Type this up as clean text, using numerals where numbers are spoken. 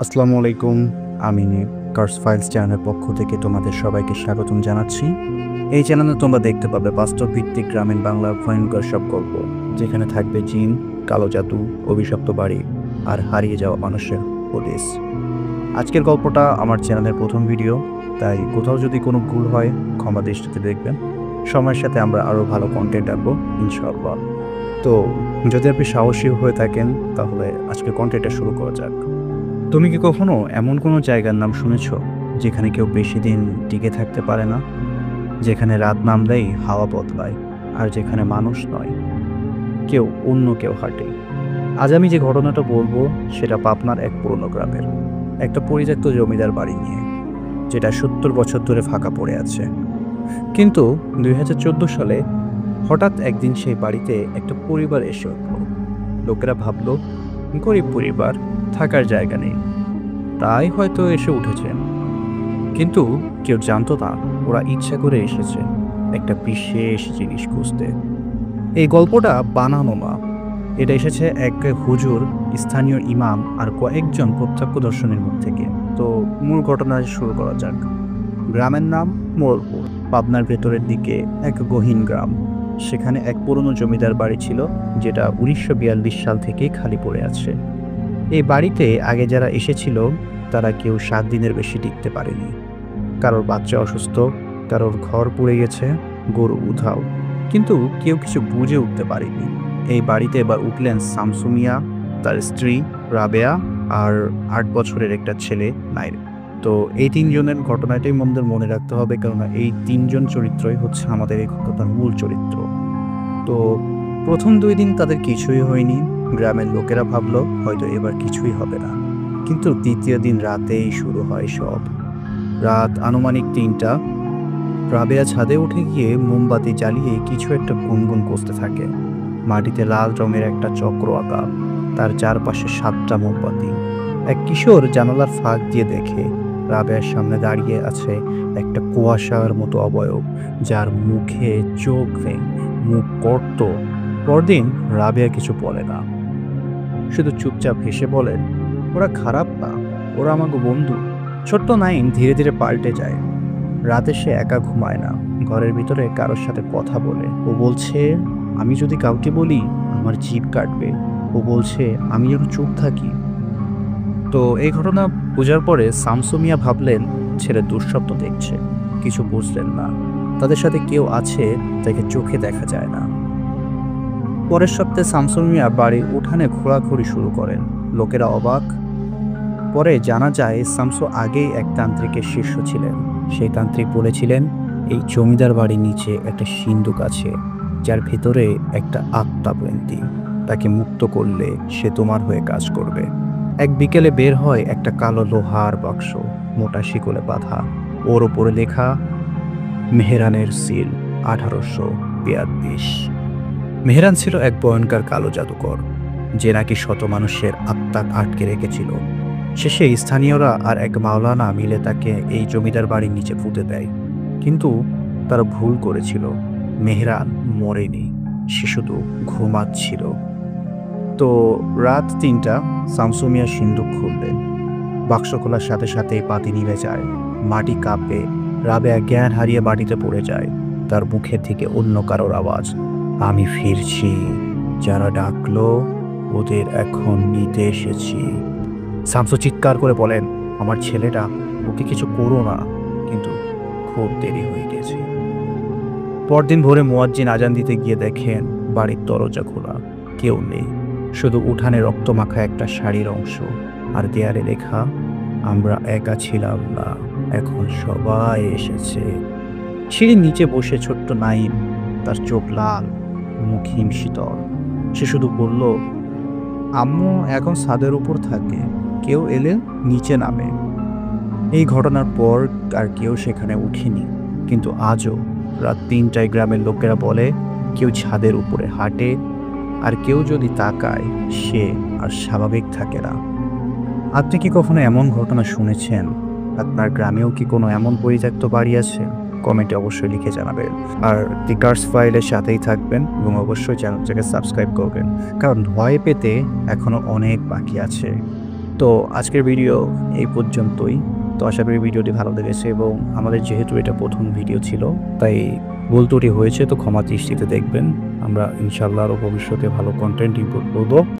আসসালামু আলাইকুম। আমি কার্স ফাইলস চ্যানেলের পক্ষ থেকে তোমাদের সবাইকে স্বাগতম জানাচ্ছি। এই চ্যানেলে তোমরা দেখতে পাবে বাস্তব ভিত্তিক গ্রামীণ বাংলার ভয়ঙ্কর সব গল্প, যেখানে থাকবে জিন, কালো জাদু, অভিশপ্ত বাড়ি আর হারিয়ে যাওয়া মানুষের হদিস। আজকের গল্পটা আমার চ্যানেলের প্রথম ভিডিও, তাই কোথাও যদি কোনো ভুল হয় ক্ষমা দৃষ্টিতে দেখবেন। সময়ের সাথে আমরা আরও ভালো কন্টেন্ট আনবো ইনশাআল্লাহ। তো যদি আপনি সাহসী হয়ে থাকেন তাহলে আজকে কন্টেন্টটা শুরু করা যাক। তুমি কি কখনো এমন কোনো জায়গার নাম শুনেছ যেখানে কেউ বেশি দিন টিকে থাকতে পারে না, যেখানে রাত নামলেই হাওয়া বদলায় আর যেখানে মানুষ নয়, অন্য কেউ হাঁটে? আজ আমি যে ঘটনাটা বলবো সেটা পাবনার এক পুরনো গ্রামের একটা পরিত্যক্ত জমিদার বাড়ি নিয়ে, যেটা 70 বছর ধরে ফাঁকা পড়ে আছে। কিন্তু 2014 সালে হঠাৎ একদিন সেই বাড়িতে একটা পরিবার এসে উঠল। লোকেরা ভাবলো গরিব পরিবার, থাকার জায়গা নেই, তাই হয়তো এসে উঠেছে। কিন্তু কেউ জানতো না ওরা ইচ্ছা করে এসেছে একটা বিশেষ জিনিস খুঁজতে। এই গল্পটা বানানো না, এটা এসেছে এক হুজুর, স্থানীয় ইমাম আর কয়েকজন প্রত্যক্ষদর্শীর মুখ থেকে। তো মূল ঘটনা শুরু করা যাক। গ্রামের নাম মোড়লপুর, পাবনার ভেতরের দিকে এক গহীন গ্রাম। সেখানে এক পুরনো জমিদার বাড়ি ছিল, যেটা 1942 সাল থেকেই খালি পড়ে আছে। এই বাড়িতে আগে যারা এসেছিল তারা কেউ 7 দিনের বেশি টিকতে পারেনি। কারোর বাচ্চা অসুস্থ, কারোর ঘর পুড়ে গেছে, গরু উধাও, কিন্তু কেউ কিছু বুঝে উঠতে পারেনি। এই বাড়িতে এবার উঠলেন শামসু মিয়া, তার স্ত্রী রাবেয়া আর 8 বছরের একটা ছেলে নাইর। তো এই 3 জনের ঘটনাটাই আমাদের মনে রাখতে হবে, কেননা এই 3 জন চরিত্রই হচ্ছে আমাদের এই ঘটনার মূল চরিত্র। তো প্রথম 2 দিন তাদের কিছুই হয়নি। গ্রামের লোকেরা ভাবলো হয়তো এবার কিছুই হবে না। কিন্তু দ্বিতীয় দিন রাতেই শুরু হয় সব। রাত আনুমানিক 3টা। রাবেয়া ছাদে উঠে গিয়ে মোমবাতি জ্বালিয়ে কিছু একটা গুনগুন করতে থাকে। মাটিতে লাল রঙের একটা চক্র আঁকা, তার চারপাশে 7টা মোমবাতি। এক কিশোর জানালার ফাঁক দিয়ে দেখে রাবেয়ার সামনে দাঁড়িয়ে আছে একটা কুয়াশার মতো অবয়ব, যার মুখে চোখ নেই, মুখ করত। পরদিন রাবেয়া কিছু বলে না, শুধু চুপচাপ হেসে বলেন, ওরা খারাপ না, ওরা আমাকে বন্ধু। ছোট্ট নাইন ধীরে ধীরে পাল্টে যায়। রাতে সে একা ঘুমায় না, ঘরের ভিতরে কারোর সাথে কথা বলে। ও বলছে, আমি যদি কাউকে বলি আমার জিভ কাটবে। ও বলছে আমি যেন চুপ থাকি। তো এই ঘটনা বোঝার পরে শামসু মিয়া ভাবলেন ছেলে দুঃস্বপ্ন দেখছে, কিছু বুঝলেন না। তাদের সাথে কেউ আছে যাকে চোখে দেখা যায় না। পরের সপ্তাহে শামসু মিয়া বাড়ির উঠানে ঘোরাঘুরি শুরু করেন। লোকেরা অবাক। পরে জানা যায় শামসু আগেই এক তান্ত্রিকের শিষ্য ছিলেন। সেই তান্ত্রিক বলেছিলেন এই জমিদার বাড়ির নিচে একটা সিন্ধুক আছে, যার ভেতরে একটা আত্মা বন্দী। তাকে মুক্ত করলে সে তোমার হয়ে কাজ করবে। এক বিকেলে বের হয় একটা কালো লোহার বাক্স, মোটা শিকলে বাঁধা। ওর ওপরে লেখা মেহরানের সিল, 1842। মেহরান ছিল এক ভয়ঙ্কর কালো জাদুকর, যে নাকি শত মানুষের আত্মা আটকে রেখেছিল। শেষে স্থানীয়রা আর এক মাওলানা মিলে তাকে এই জমিদার বাড়ির নিচে পুঁতে দেয়। কিন্তু তারা ভুল করেছিল, মেহরান মরেনি, সে শুধু ঘুমাচ্ছিল। তো রাত 3টা, শামসু মিয়া সিন্দুক খুললেন। বাক্স খোলার সাথে সাথেই বাতি নিভে যায়, মাটি কাঁপে। রাবেয়া জ্ঞান হারিয়ে মাটিতে পড়ে যায়। তার মুখের থেকে অন্য কারোর আওয়াজ, আমি ফিরছি, যারা ডাকলো ওদের এখন নিতে এসেছি। শামসু চিৎকার করে বলেন, আমার ছেলেটা, ওকে কিছু করো না। কিন্তু খুব দেরি হয়ে গেছে। পরদিন ভোরে মুয়াজ্জিন আজান দিতে গিয়ে দেখেন বাড়ির দরজা খোলা, কেউ নেই। শুধু উঠানে রক্তমাখা একটা শাড়ির অংশ আর দেয়ালে লেখা, আমরা একা ছিলাম না, এখন সবাই এসেছে। সিঁড়ির নিচে বসে ছোট্ট নাইম, তার চোখ লাল, মুখ হিমশীতল। সে শুধু বলল, আম্মু এখন ছাদের উপর থাকে, কেউ এলে নিচে নামে। এই ঘটনার পর আর কেউ সেখানে উঠেনি। কিন্তু আজও রাত 3টায় গ্রামের লোকেরা বলে কেউ ছাদের উপরে হাঁটে, আর কেউ যদি তাকায় সে আর স্বাভাবিক থাকে না। আপনি কি কখনো এমন ঘটনা শুনেছেন? আপনার গ্রামেও কি কোনো এমন পরিত্যক্ত বাড়ি আছে? কমেন্টে অবশ্যই লিখে জানাবেন। আর দি কার্স ফাইলের সাথেই থাকবেন এবং অবশ্যই চ্যানেলটাকে সাবস্ক্রাইব করবেন, কারণ ভয় পেতে এখনো অনেক বাকি আছে। তো আজকের ভিডিও এই পর্যন্তই। তো আশা করি ভিডিওটি ভালো লেগেছে, এবং আমাদের যেহেতু এটা প্রথম ভিডিও ছিল তাই ভুল ত্রুটি হয়েছে, তো ক্ষমা দৃষ্টিতে দেখবেন। আমরা ইনশাআল্লাহ আরও ভবিষ্যতে ভালো কন্টেন্ট ইমপ্রুভ করব।